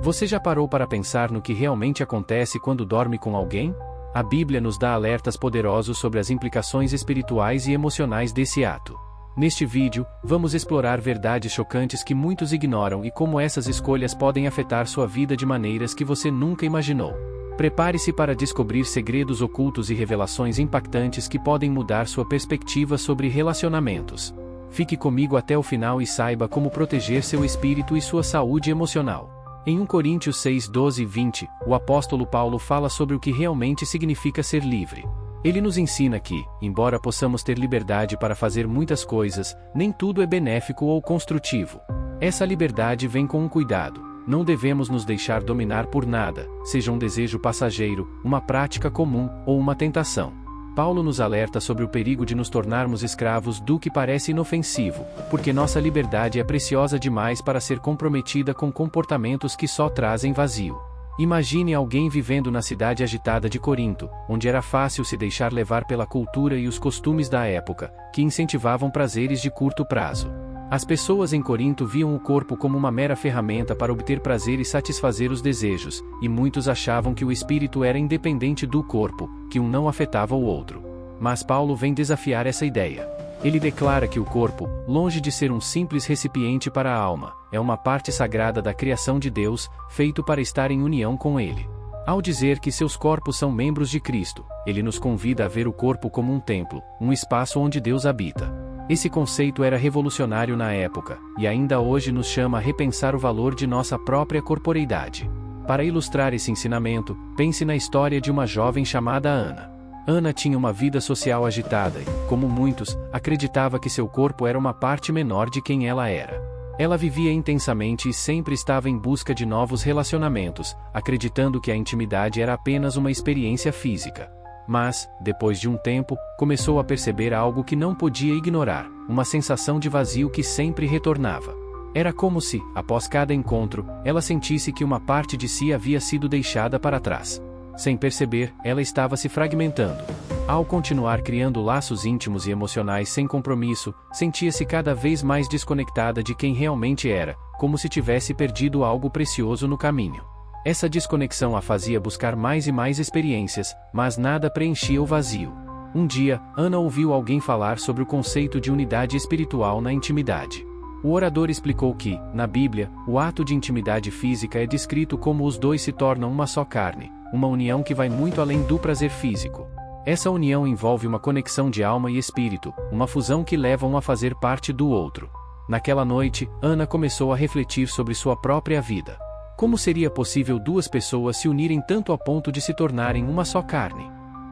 Você já parou para pensar no que realmente acontece quando dorme com alguém? A Bíblia nos dá alertas poderosos sobre as implicações espirituais e emocionais desse ato. Neste vídeo, vamos explorar verdades chocantes que muitos ignoram e como essas escolhas podem afetar sua vida de maneiras que você nunca imaginou. Prepare-se para descobrir segredos ocultos e revelações impactantes que podem mudar sua perspectiva sobre relacionamentos. Fique comigo até o final e saiba como proteger seu espírito e sua saúde emocional. Em 1 Coríntios 6, 12 e 20, o apóstolo Paulo fala sobre o que realmente significa ser livre. Ele nos ensina que, embora possamos ter liberdade para fazer muitas coisas, nem tudo é benéfico ou construtivo. Essa liberdade vem com um cuidado. Não devemos nos deixar dominar por nada, seja um desejo passageiro, uma prática comum ou uma tentação. Paulo nos alerta sobre o perigo de nos tornarmos escravos do que parece inofensivo, porque nossa liberdade é preciosa demais para ser comprometida com comportamentos que só trazem vazio. Imagine alguém vivendo na cidade agitada de Corinto, onde era fácil se deixar levar pela cultura e os costumes da época, que incentivavam prazeres de curto prazo. As pessoas em Corinto viam o corpo como uma mera ferramenta para obter prazer e satisfazer os desejos, e muitos achavam que o espírito era independente do corpo, que um não afetava o outro. Mas Paulo vem desafiar essa ideia. Ele declara que o corpo, longe de ser um simples recipiente para a alma, é uma parte sagrada da criação de Deus, feito para estar em união com Ele. Ao dizer que seus corpos são membros de Cristo, ele nos convida a ver o corpo como um templo, um espaço onde Deus habita. Esse conceito era revolucionário na época, e ainda hoje nos chama a repensar o valor de nossa própria corporeidade. Para ilustrar esse ensinamento, pense na história de uma jovem chamada Ana. Ana tinha uma vida social agitada e, como muitos, acreditava que seu corpo era uma parte menor de quem ela era. Ela vivia intensamente e sempre estava em busca de novos relacionamentos, acreditando que a intimidade era apenas uma experiência física. Mas, depois de um tempo, começou a perceber algo que não podia ignorar, uma sensação de vazio que sempre retornava. Era como se, após cada encontro, ela sentisse que uma parte de si havia sido deixada para trás. Sem perceber, ela estava se fragmentando. Ao continuar criando laços íntimos e emocionais sem compromisso, sentia-se cada vez mais desconectada de quem realmente era, como se tivesse perdido algo precioso no caminho. Essa desconexão a fazia buscar mais e mais experiências, mas nada preenchia o vazio. Um dia, Ana ouviu alguém falar sobre o conceito de unidade espiritual na intimidade. O orador explicou que, na Bíblia, o ato de intimidade física é descrito como os dois se tornam uma só carne, uma união que vai muito além do prazer físico. Essa união envolve uma conexão de alma e espírito, uma fusão que leva um a fazer parte do outro. Naquela noite, Ana começou a refletir sobre sua própria vida. Como seria possível duas pessoas se unirem tanto a ponto de se tornarem uma só carne?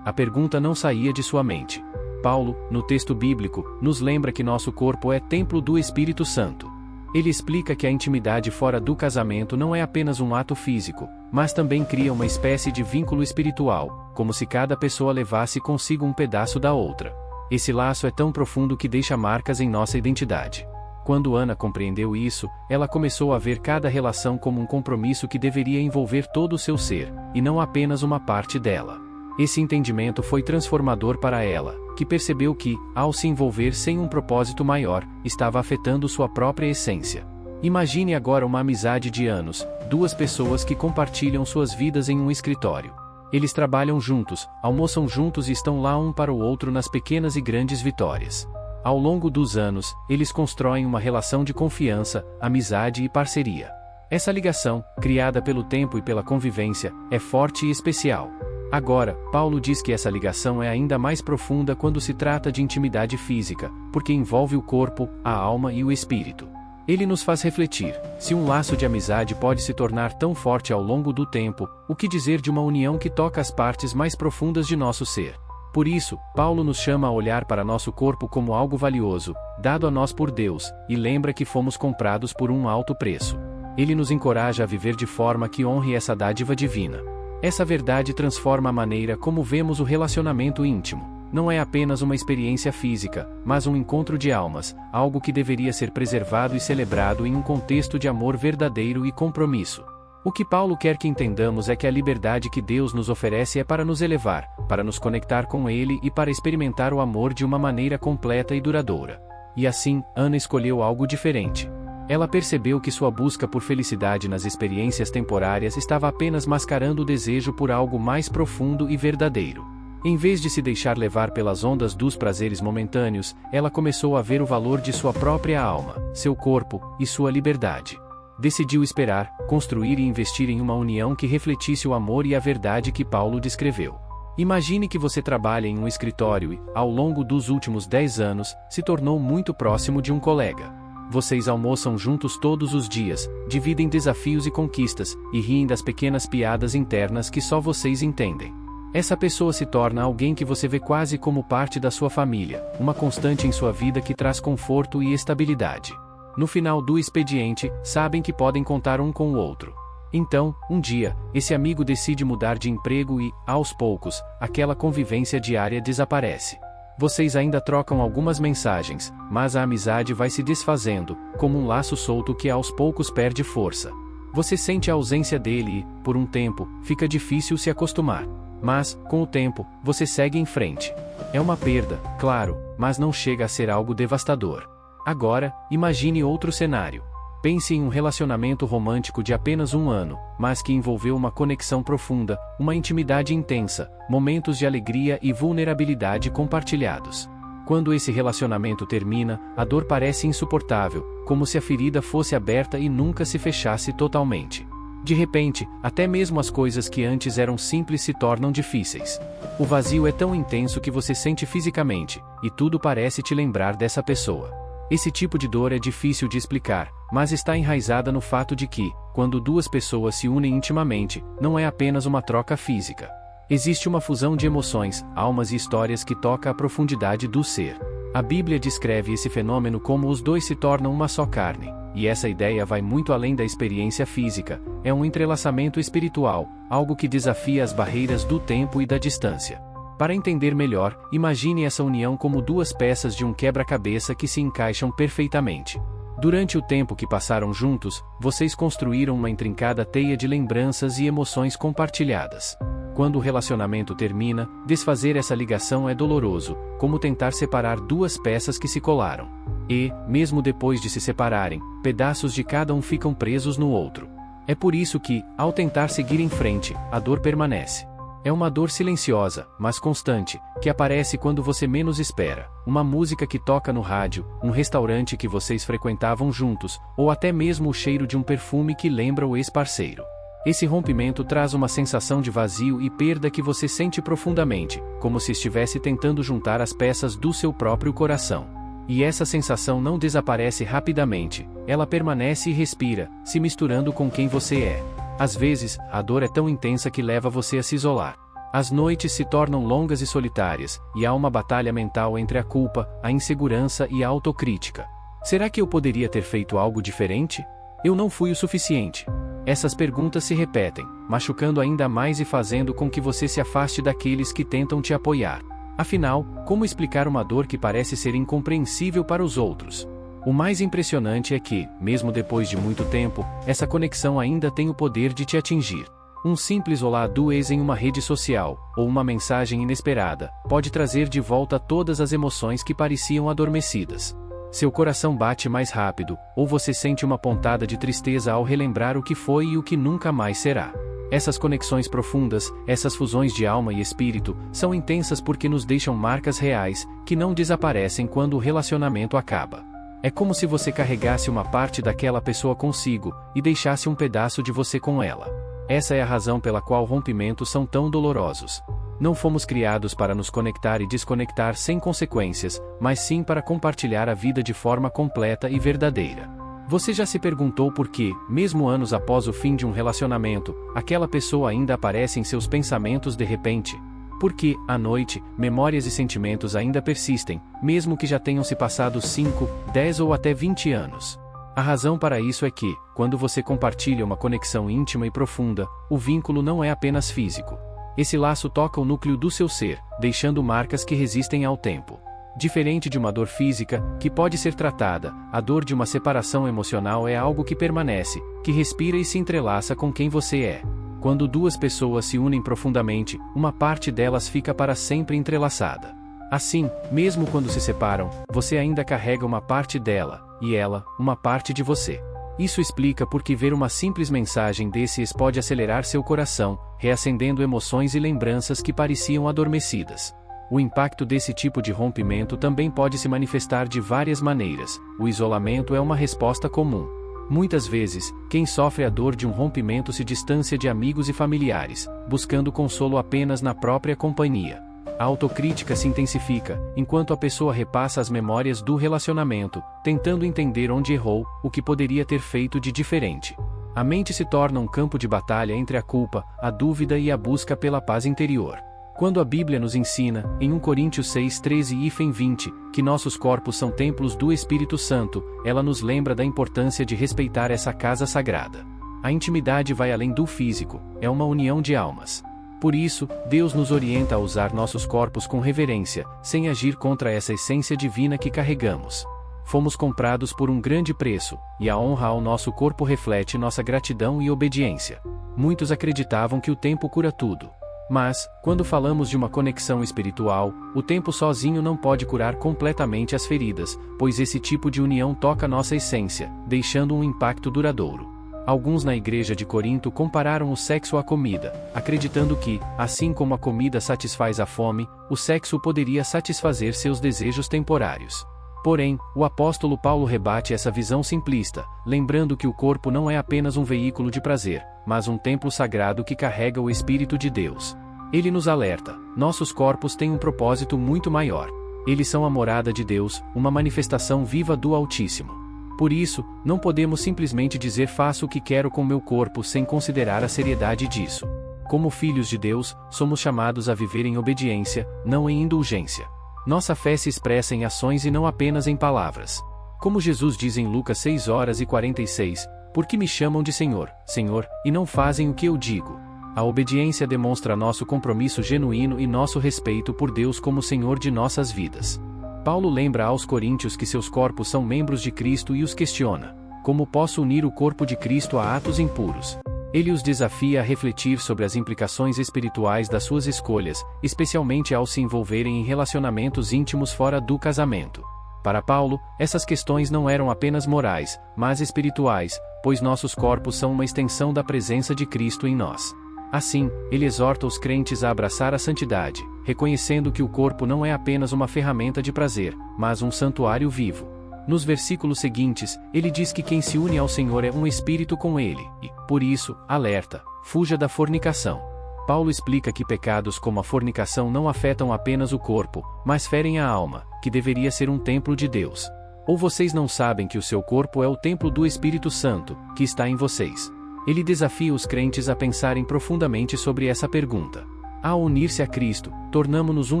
A pergunta não saía de sua mente. Paulo, no texto bíblico, nos lembra que nosso corpo é templo do Espírito Santo. Ele explica que a intimidade fora do casamento não é apenas um ato físico, mas também cria uma espécie de vínculo espiritual, como se cada pessoa levasse consigo um pedaço da outra. Esse laço é tão profundo que deixa marcas em nossa identidade. Quando Ana compreendeu isso, ela começou a ver cada relação como um compromisso que deveria envolver todo o seu ser, e não apenas uma parte dela. Esse entendimento foi transformador para ela, que percebeu que, ao se envolver sem um propósito maior, estava afetando sua própria essência. Imagine agora uma amizade de anos, duas pessoas que compartilham suas vidas em um escritório. Eles trabalham juntos, almoçam juntos e estão lá um para o outro nas pequenas e grandes vitórias. Ao longo dos anos, eles constroem uma relação de confiança, amizade e parceria. Essa ligação, criada pelo tempo e pela convivência, é forte e especial. Agora, Paulo diz que essa ligação é ainda mais profunda quando se trata de intimidade física, porque envolve o corpo, a alma e o espírito. Ele nos faz refletir: se um laço de amizade pode se tornar tão forte ao longo do tempo, o que dizer de uma união que toca as partes mais profundas de nosso ser? Por isso, Paulo nos chama a olhar para nosso corpo como algo valioso, dado a nós por Deus, e lembra que fomos comprados por um alto preço. Ele nos encoraja a viver de forma que honre essa dádiva divina. Essa verdade transforma a maneira como vemos o relacionamento íntimo. Não é apenas uma experiência física, mas um encontro de almas, algo que deveria ser preservado e celebrado em um contexto de amor verdadeiro e compromisso. O que Paulo quer que entendamos é que a liberdade que Deus nos oferece é para nos elevar, para nos conectar com Ele e para experimentar o amor de uma maneira completa e duradoura. E assim, Ana escolheu algo diferente. Ela percebeu que sua busca por felicidade nas experiências temporárias estava apenas mascarando o desejo por algo mais profundo e verdadeiro. Em vez de se deixar levar pelas ondas dos prazeres momentâneos, ela começou a ver o valor de sua própria alma, seu corpo e sua liberdade. Decidiu esperar, construir e investir em uma união que refletisse o amor e a verdade que Paulo descreveu. Imagine que você trabalha em um escritório e, ao longo dos últimos 10 anos, se tornou muito próximo de um colega. Vocês almoçam juntos todos os dias, dividem desafios e conquistas, e riem das pequenas piadas internas que só vocês entendem. Essa pessoa se torna alguém que você vê quase como parte da sua família, uma constante em sua vida que traz conforto e estabilidade. No final do expediente, sabem que podem contar um com o outro. Então, um dia, esse amigo decide mudar de emprego e, aos poucos, aquela convivência diária desaparece. Vocês ainda trocam algumas mensagens, mas a amizade vai se desfazendo, como um laço solto que aos poucos perde força. Você sente a ausência dele e, por um tempo, fica difícil se acostumar. Mas, com o tempo, você segue em frente. É uma perda, claro, mas não chega a ser algo devastador. Agora, imagine outro cenário. Pense em um relacionamento romântico de apenas 1 ano, mas que envolveu uma conexão profunda, uma intimidade intensa, momentos de alegria e vulnerabilidade compartilhados. Quando esse relacionamento termina, a dor parece insuportável, como se a ferida fosse aberta e nunca se fechasse totalmente. De repente, até mesmo as coisas que antes eram simples se tornam difíceis. O vazio é tão intenso que você sente fisicamente, e tudo parece te lembrar dessa pessoa. Esse tipo de dor é difícil de explicar, mas está enraizada no fato de que, quando duas pessoas se unem intimamente, não é apenas uma troca física. Existe uma fusão de emoções, almas e histórias que toca a profundidade do ser. A Bíblia descreve esse fenômeno como os dois se tornam uma só carne, e essa ideia vai muito além da experiência física, é um entrelaçamento espiritual, algo que desafia as barreiras do tempo e da distância. Para entender melhor, imagine essa união como 2 peças de um quebra-cabeça que se encaixam perfeitamente. Durante o tempo que passaram juntos, vocês construíram uma intrincada teia de lembranças e emoções compartilhadas. Quando o relacionamento termina, desfazer essa ligação é doloroso, como tentar separar 2 peças que se colaram. E, mesmo depois de se separarem, pedaços de cada um ficam presos no outro. É por isso que, ao tentar seguir em frente, a dor permanece. É uma dor silenciosa, mas constante, que aparece quando você menos espera. Uma música que toca no rádio, um restaurante que vocês frequentavam juntos, ou até mesmo o cheiro de um perfume que lembra o ex-parceiro. Esse rompimento traz uma sensação de vazio e perda que você sente profundamente, como se estivesse tentando juntar as peças do seu próprio coração. E essa sensação não desaparece rapidamente, ela permanece e respira, se misturando com quem você é. Às vezes, a dor é tão intensa que leva você a se isolar. As noites se tornam longas e solitárias, e há uma batalha mental entre a culpa, a insegurança e a autocrítica. Será que eu poderia ter feito algo diferente? Eu não fui o suficiente. Essas perguntas se repetem, machucando ainda mais e fazendo com que você se afaste daqueles que tentam te apoiar. Afinal, como explicar uma dor que parece ser incompreensível para os outros? O mais impressionante é que, mesmo depois de muito tempo, essa conexão ainda tem o poder de te atingir. Um simples olá do ex em uma rede social, ou uma mensagem inesperada, pode trazer de volta todas as emoções que pareciam adormecidas. Seu coração bate mais rápido, ou você sente uma pontada de tristeza ao relembrar o que foi e o que nunca mais será. Essas conexões profundas, essas fusões de alma e espírito, são intensas porque nos deixam marcas reais, que não desaparecem quando o relacionamento acaba. É como se você carregasse uma parte daquela pessoa consigo, e deixasse um pedaço de você com ela. Essa é a razão pela qual rompimentos são tão dolorosos. Não fomos criados para nos conectar e desconectar sem consequências, mas sim para compartilhar a vida de forma completa e verdadeira. Você já se perguntou por que, mesmo anos após o fim de um relacionamento, aquela pessoa ainda aparece em seus pensamentos de repente? Porque, à noite, memórias e sentimentos ainda persistem, mesmo que já tenham se passado 5, 10 ou até 20 anos. A razão para isso é que, quando você compartilha uma conexão íntima e profunda, o vínculo não é apenas físico. Esse laço toca o núcleo do seu ser, deixando marcas que resistem ao tempo. Diferente de uma dor física, que pode ser tratada, a dor de uma separação emocional é algo que permanece, que respira e se entrelaça com quem você é. Quando 2 pessoas se unem profundamente, uma parte delas fica para sempre entrelaçada. Assim, mesmo quando se separam, você ainda carrega uma parte dela, e ela, uma parte de você. Isso explica por que ver uma simples mensagem desses pode acelerar seu coração, reacendendo emoções e lembranças que pareciam adormecidas. O impacto desse tipo de rompimento também pode se manifestar de várias maneiras. O isolamento é uma resposta comum. Muitas vezes, quem sofre a dor de um rompimento se distancia de amigos e familiares, buscando consolo apenas na própria companhia. A autocrítica se intensifica, enquanto a pessoa repassa as memórias do relacionamento, tentando entender onde errou, o que poderia ter feito de diferente. A mente se torna um campo de batalha entre a culpa, a dúvida e a busca pela paz interior. Quando a Bíblia nos ensina, em 1 Coríntios 6:13-20, que nossos corpos são templos do Espírito Santo, ela nos lembra da importância de respeitar essa casa sagrada. A intimidade vai além do físico, é uma união de almas. Por isso, Deus nos orienta a usar nossos corpos com reverência, sem agir contra essa essência divina que carregamos. Fomos comprados por um grande preço, e a honra ao nosso corpo reflete nossa gratidão e obediência. Muitos acreditavam que o tempo cura tudo. Mas, quando falamos de uma conexão espiritual, o tempo sozinho não pode curar completamente as feridas, pois esse tipo de união toca nossa essência, deixando um impacto duradouro. Alguns na igreja de Corinto compararam o sexo à comida, acreditando que, assim como a comida satisfaz a fome, o sexo poderia satisfazer seus desejos temporários. Porém, o apóstolo Paulo rebate essa visão simplista, lembrando que o corpo não é apenas um veículo de prazer, mas um templo sagrado que carrega o Espírito de Deus. Ele nos alerta: nossos corpos têm um propósito muito maior. Eles são a morada de Deus, uma manifestação viva do Altíssimo. Por isso, não podemos simplesmente dizer faço o que quero com meu corpo sem considerar a seriedade disso. Como filhos de Deus, somos chamados a viver em obediência, não em indulgência. Nossa fé se expressa em ações e não apenas em palavras. Como Jesus diz em Lucas 6:46, por que me chamam de Senhor, Senhor, e não fazem o que eu digo? A obediência demonstra nosso compromisso genuíno e nosso respeito por Deus como Senhor de nossas vidas. Paulo lembra aos coríntios que seus corpos são membros de Cristo e os questiona: como posso unir o corpo de Cristo a atos impuros? Ele os desafia a refletir sobre as implicações espirituais das suas escolhas, especialmente ao se envolverem em relacionamentos íntimos fora do casamento. Para Paulo, essas questões não eram apenas morais, mas espirituais, pois nossos corpos são uma extensão da presença de Cristo em nós. Assim, ele exorta os crentes a abraçar a santidade, reconhecendo que o corpo não é apenas uma ferramenta de prazer, mas um santuário vivo. Nos versículos seguintes, ele diz que quem se une ao Senhor é um espírito com ele, e, por isso, alerta: fuja da fornicação. Paulo explica que pecados como a fornicação não afetam apenas o corpo, mas ferem a alma, que deveria ser um templo de Deus. Ou vocês não sabem que o seu corpo é o templo do Espírito Santo, que está em vocês? Ele desafia os crentes a pensarem profundamente sobre essa pergunta. Ao unir-se a Cristo, tornamo-nos um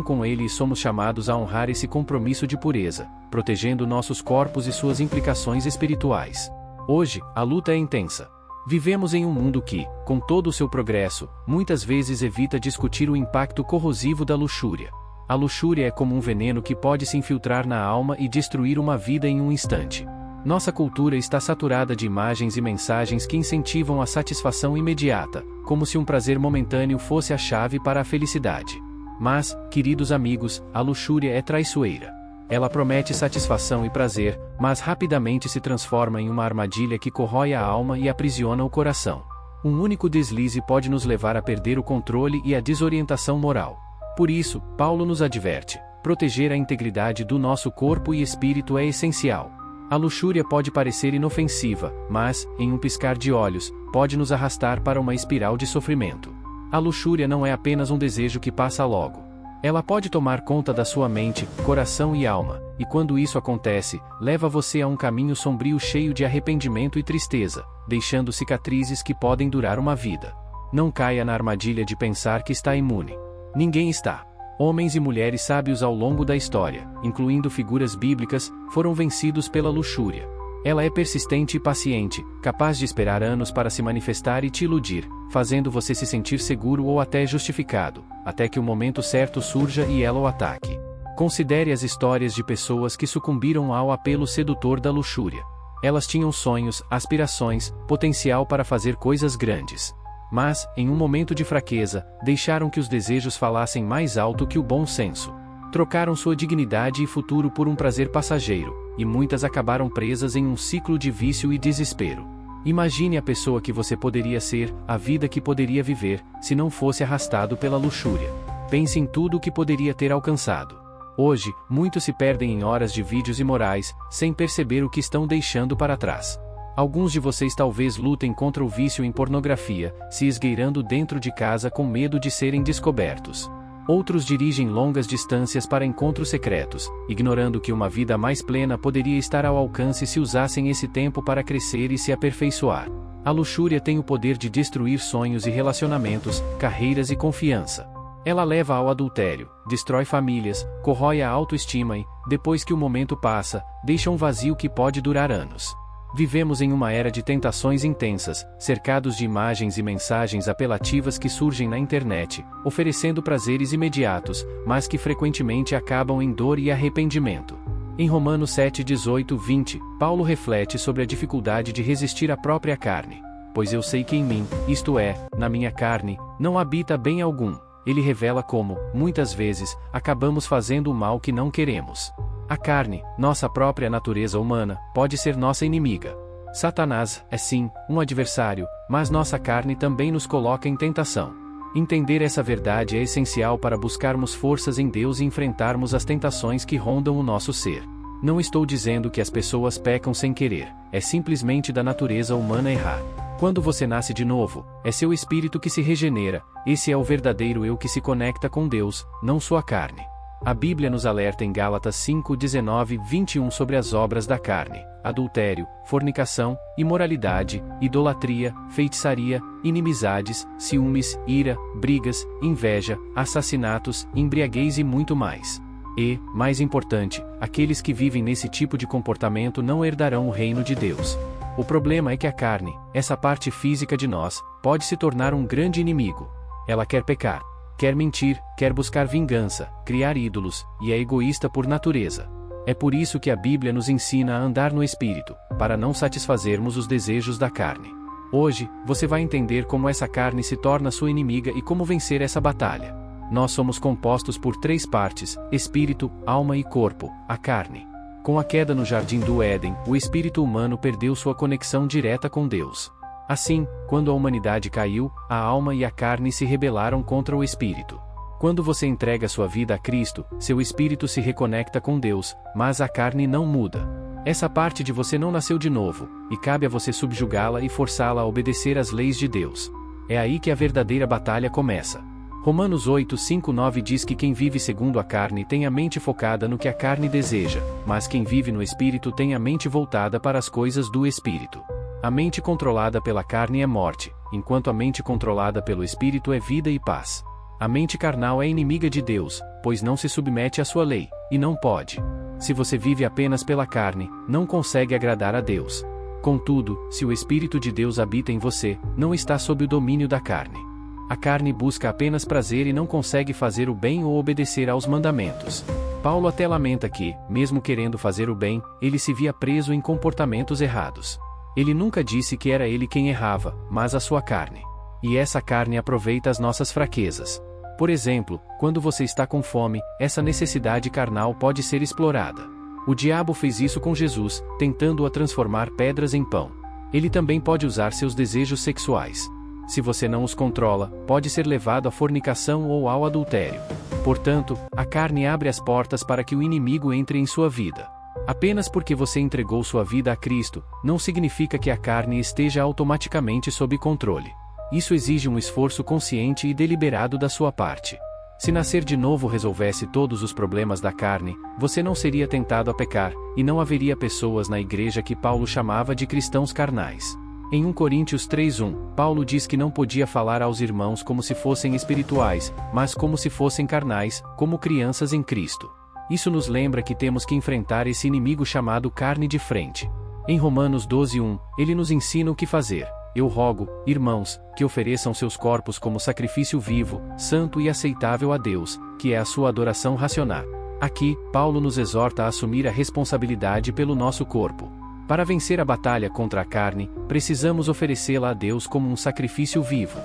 com Ele e somos chamados a honrar esse compromisso de pureza, protegendo nossos corpos e suas implicações espirituais. Hoje, a luta é intensa. Vivemos em um mundo que, com todo o seu progresso, muitas vezes evita discutir o impacto corrosivo da luxúria. A luxúria é como um veneno que pode se infiltrar na alma e destruir uma vida em um instante. Nossa cultura está saturada de imagens e mensagens que incentivam a satisfação imediata, como se um prazer momentâneo fosse a chave para a felicidade. Mas, queridos amigos, a luxúria é traiçoeira. Ela promete satisfação e prazer, mas rapidamente se transforma em uma armadilha que corrói a alma e aprisiona o coração. Um único deslize pode nos levar a perder o controle e a desorientação moral. Por isso, Paulo nos adverte: proteger a integridade do nosso corpo e espírito é essencial. A luxúria pode parecer inofensiva, mas, em um piscar de olhos, pode nos arrastar para uma espiral de sofrimento. A luxúria não é apenas um desejo que passa logo. Ela pode tomar conta da sua mente, coração e alma, e quando isso acontece, leva você a um caminho sombrio cheio de arrependimento e tristeza, deixando cicatrizes que podem durar uma vida. Não caia na armadilha de pensar que está imune. Ninguém está. Homens e mulheres sábios ao longo da história, incluindo figuras bíblicas, foram vencidos pela luxúria. Ela é persistente e paciente, capaz de esperar anos para se manifestar e te iludir, fazendo você se sentir seguro ou até justificado, até que o momento certo surja e ela o ataque. Considere as histórias de pessoas que sucumbiram ao apelo sedutor da luxúria. Elas tinham sonhos, aspirações, potencial para fazer coisas grandes. Mas, em um momento de fraqueza, deixaram que os desejos falassem mais alto que o bom senso. Trocaram sua dignidade e futuro por um prazer passageiro, e muitas acabaram presas em um ciclo de vício e desespero. Imagine a pessoa que você poderia ser, a vida que poderia viver, se não fosse arrastado pela luxúria. Pense em tudo o que poderia ter alcançado. Hoje, muitos se perdem em horas de vídeos imorais, sem perceber o que estão deixando para trás. Alguns de vocês talvez lutem contra o vício em pornografia, se esgueirando dentro de casa com medo de serem descobertos. Outros dirigem longas distâncias para encontros secretos, ignorando que uma vida mais plena poderia estar ao alcance se usassem esse tempo para crescer e se aperfeiçoar. A luxúria tem o poder de destruir sonhos e relacionamentos, carreiras e confiança. Ela leva ao adultério, destrói famílias, corrói a autoestima e, depois que o momento passa, deixa um vazio que pode durar anos. Vivemos em uma era de tentações intensas, cercados de imagens e mensagens apelativas que surgem na internet, oferecendo prazeres imediatos, mas que frequentemente acabam em dor e arrependimento. Em Romanos 7, 18, 20, Paulo reflete sobre a dificuldade de resistir à própria carne. Pois eu sei que em mim, isto é, na minha carne, não habita bem algum. Ele revela como, muitas vezes, acabamos fazendo o mal que não queremos. A carne, nossa própria natureza humana, pode ser nossa inimiga. Satanás é sim, um adversário, mas nossa carne também nos coloca em tentação. Entender essa verdade é essencial para buscarmos forças em Deus e enfrentarmos as tentações que rondam o nosso ser. Não estou dizendo que as pessoas pecam sem querer, é simplesmente da natureza humana errar. Quando você nasce de novo, é seu espírito que se regenera, esse é o verdadeiro eu que se conecta com Deus, não sua carne. A Bíblia nos alerta em Gálatas 5, 19, 21 sobre as obras da carne: adultério, fornicação, imoralidade, idolatria, feitiçaria, inimizades, ciúmes, ira, brigas, inveja, assassinatos, embriaguez e muito mais. E, mais importante, aqueles que vivem nesse tipo de comportamento não herdarão o reino de Deus. O problema é que a carne, essa parte física de nós, pode se tornar um grande inimigo. Ela quer pecar, quer mentir, quer buscar vingança, criar ídolos, e é egoísta por natureza. É por isso que a Bíblia nos ensina a andar no Espírito, para não satisfazermos os desejos da carne. Hoje, você vai entender como essa carne se torna sua inimiga e como vencer essa batalha. Nós somos compostos por 3 partes: espírito, alma e corpo, a carne. Com a queda no jardim do Éden, o espírito humano perdeu sua conexão direta com Deus. Assim, quando a humanidade caiu, a alma e a carne se rebelaram contra o espírito. Quando você entrega sua vida a Cristo, seu espírito se reconecta com Deus, mas a carne não muda. Essa parte de você não nasceu de novo, e cabe a você subjugá-la e forçá-la a obedecer às leis de Deus. É aí que a verdadeira batalha começa. Romanos 8, 5, 9 diz que quem vive segundo a carne tem a mente focada no que a carne deseja, mas quem vive no Espírito tem a mente voltada para as coisas do Espírito. A mente controlada pela carne é morte, enquanto a mente controlada pelo Espírito é vida e paz. A mente carnal é inimiga de Deus, pois não se submete à sua lei, e não pode. Se você vive apenas pela carne, não consegue agradar a Deus. Contudo, se o Espírito de Deus habita em você, não está sob o domínio da carne. A carne busca apenas prazer e não consegue fazer o bem ou obedecer aos mandamentos. Paulo até lamenta que, mesmo querendo fazer o bem, ele se via preso em comportamentos errados. Ele nunca disse que era ele quem errava, mas a sua carne. E essa carne aproveita as nossas fraquezas. Por exemplo, quando você está com fome, essa necessidade carnal pode ser explorada. O diabo fez isso com Jesus, tentando-o a transformar pedras em pão. Ele também pode usar seus desejos sexuais. Se você não os controla, pode ser levado à fornicação ou ao adultério. Portanto, a carne abre as portas para que o inimigo entre em sua vida. Apenas porque você entregou sua vida a Cristo, não significa que a carne esteja automaticamente sob controle. Isso exige um esforço consciente e deliberado da sua parte. Se nascer de novo resolvesse todos os problemas da carne, você não seria tentado a pecar, e não haveria pessoas na igreja que Paulo chamava de cristãos carnais. Em 1 Coríntios 3:1, Paulo diz que não podia falar aos irmãos como se fossem espirituais, mas como se fossem carnais, como crianças em Cristo. Isso nos lembra que temos que enfrentar esse inimigo chamado carne de frente. Em Romanos 12:1, ele nos ensina o que fazer. Eu rogo, irmãos, que ofereçam seus corpos como sacrifício vivo, santo e aceitável a Deus, que é a sua adoração racional. Aqui, Paulo nos exorta a assumir a responsabilidade pelo nosso corpo. Para vencer a batalha contra a carne, precisamos oferecê-la a Deus como um sacrifício vivo.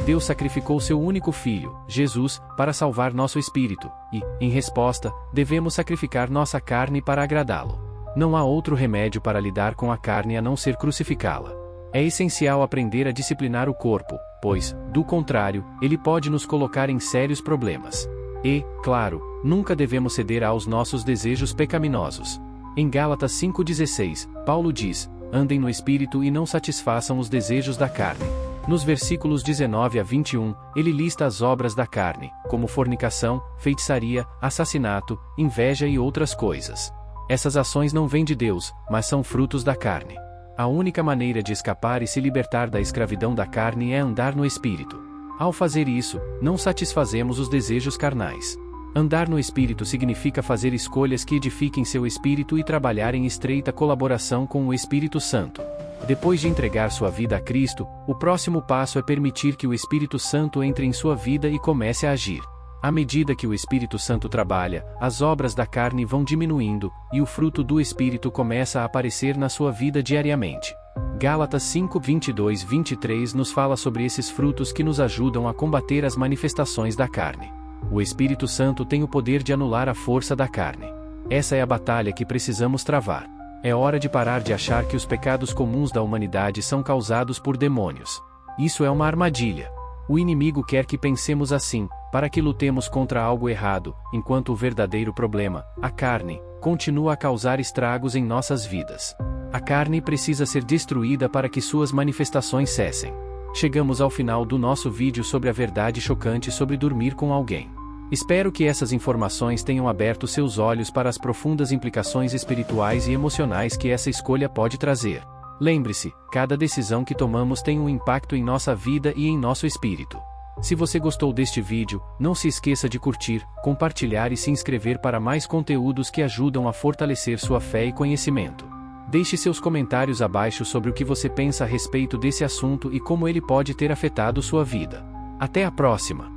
Deus sacrificou seu único filho, Jesus, para salvar nosso espírito, e, em resposta, devemos sacrificar nossa carne para agradá-lo. Não há outro remédio para lidar com a carne a não ser crucificá-la. É essencial aprender a disciplinar o corpo, pois, do contrário, ele pode nos colocar em sérios problemas. E, claro, nunca devemos ceder aos nossos desejos pecaminosos. Em Gálatas 5,16, Paulo diz: andem no Espírito e não satisfaçam os desejos da carne. Nos versículos 19 a 21, ele lista as obras da carne, como fornicação, feitiçaria, assassinato, inveja e outras coisas. Essas ações não vêm de Deus, mas são frutos da carne. A única maneira de escapar e se libertar da escravidão da carne é andar no Espírito. Ao fazer isso, não satisfazemos os desejos carnais. Andar no Espírito significa fazer escolhas que edifiquem seu espírito e trabalhar em estreita colaboração com o Espírito Santo. Depois de entregar sua vida a Cristo, o próximo passo é permitir que o Espírito Santo entre em sua vida e comece a agir. À medida que o Espírito Santo trabalha, as obras da carne vão diminuindo, e o fruto do Espírito começa a aparecer na sua vida diariamente. Gálatas 5:22-23 nos fala sobre esses frutos que nos ajudam a combater as manifestações da carne. O Espírito Santo tem o poder de anular a força da carne. Essa é a batalha que precisamos travar. É hora de parar de achar que os pecados comuns da humanidade são causados por demônios. Isso é uma armadilha. O inimigo quer que pensemos assim, para que lutemos contra algo errado, enquanto o verdadeiro problema, a carne, continua a causar estragos em nossas vidas. A carne precisa ser destruída para que suas manifestações cessem. Chegamos ao final do nosso vídeo sobre a verdade chocante sobre dormir com alguém. Espero que essas informações tenham aberto seus olhos para as profundas implicações espirituais e emocionais que essa escolha pode trazer. Lembre-se, cada decisão que tomamos tem um impacto em nossa vida e em nosso espírito. Se você gostou deste vídeo, não se esqueça de curtir, compartilhar e se inscrever para mais conteúdos que ajudam a fortalecer sua fé e conhecimento. Deixe seus comentários abaixo sobre o que você pensa a respeito desse assunto e como ele pode ter afetado sua vida. Até a próxima!